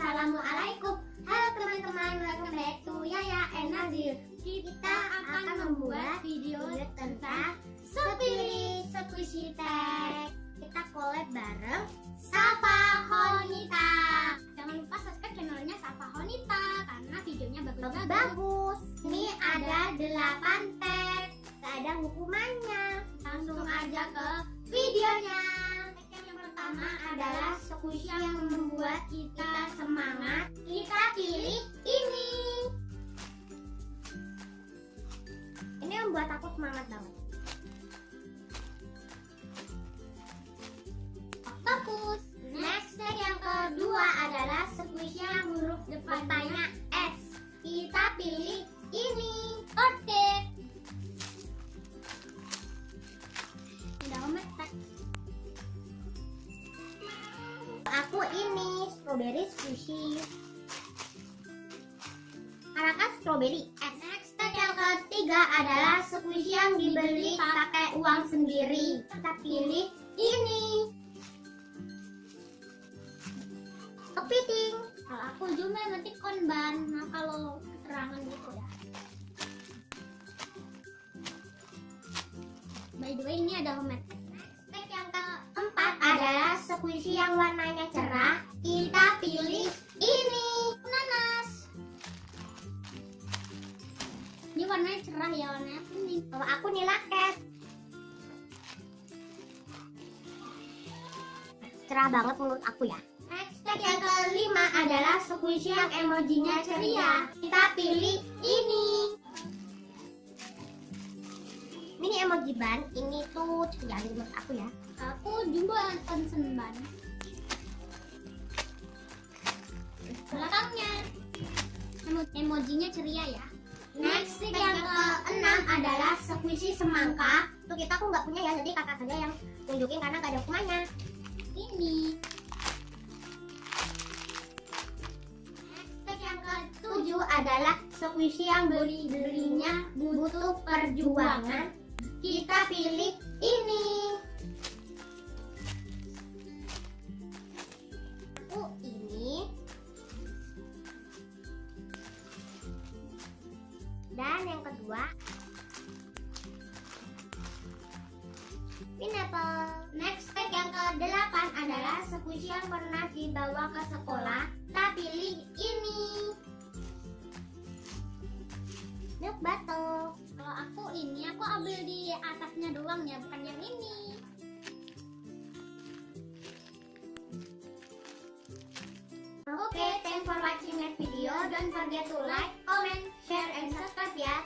Assalamualaikum. Halo teman-teman, welcome back to Yaya and Nazir. Kita akan membuat video tentang Spirit Squishy Tag. Kita collab bareng Safa Honita. Jangan lupa subscribe channelnya Safa Honita karena videonya bagus. Ini ada 8 tag, gak ada hukumannya. Langsung aja ke videonya. Yang pertama adalah squishy yang membuat kita semangat. Kita pilih ini. Ini membuat aku semangat banget. Octopus. Next tag yang kedua adalah squishy yang huruf depannya S. Kita pilih ini. Orchid. Udah omet tag. Aku ini strawberry squishy. Karakas strawberry. Next tag yang ketiga adalah squishy yang dibeli pakai uang sendiri. Kita pilih ini. Kepiting. Kalau aku cuma nanti konban. Nah kalau keterangan gitu ya. By the way ini ada homet. Yang keempat adalah squishy yang warnanya cerah. Kita pilih ini. Nanas. Ini warnanya cerah ya, warnanya kuning. Kalau aku Nila Cat. Cerah banget menurut aku ya. Next yang kelima adalah squishy yang emojinya ceria. Kita pilih ini. Ini emoji ban, ini tuh ceria menurut aku ya. Aku juga concern ban. Belakangnya emojinya ceria ya. Next yang keenam adalah squishy semangka. Untuk kita aku nggak punya ya, jadi kakak saja yang tunjukin karena nggak ada hukumannya. Ini. Next yang ketujuh adalah squishy yang belinya butuh perjuangan. Kita pilih ini. Aku ini. Dan yang kedua pineapple. Next tag yang ke-8 adalah squishy yang pernah dibawa ke sekolah. Kita pilih ini. Milk bottle. Kalau aku ini, aku ambil di atasnya doang ya, bukan yang ini. Oke, thanks for watching next video. Don't forget to like, comment, share, and subscribe ya.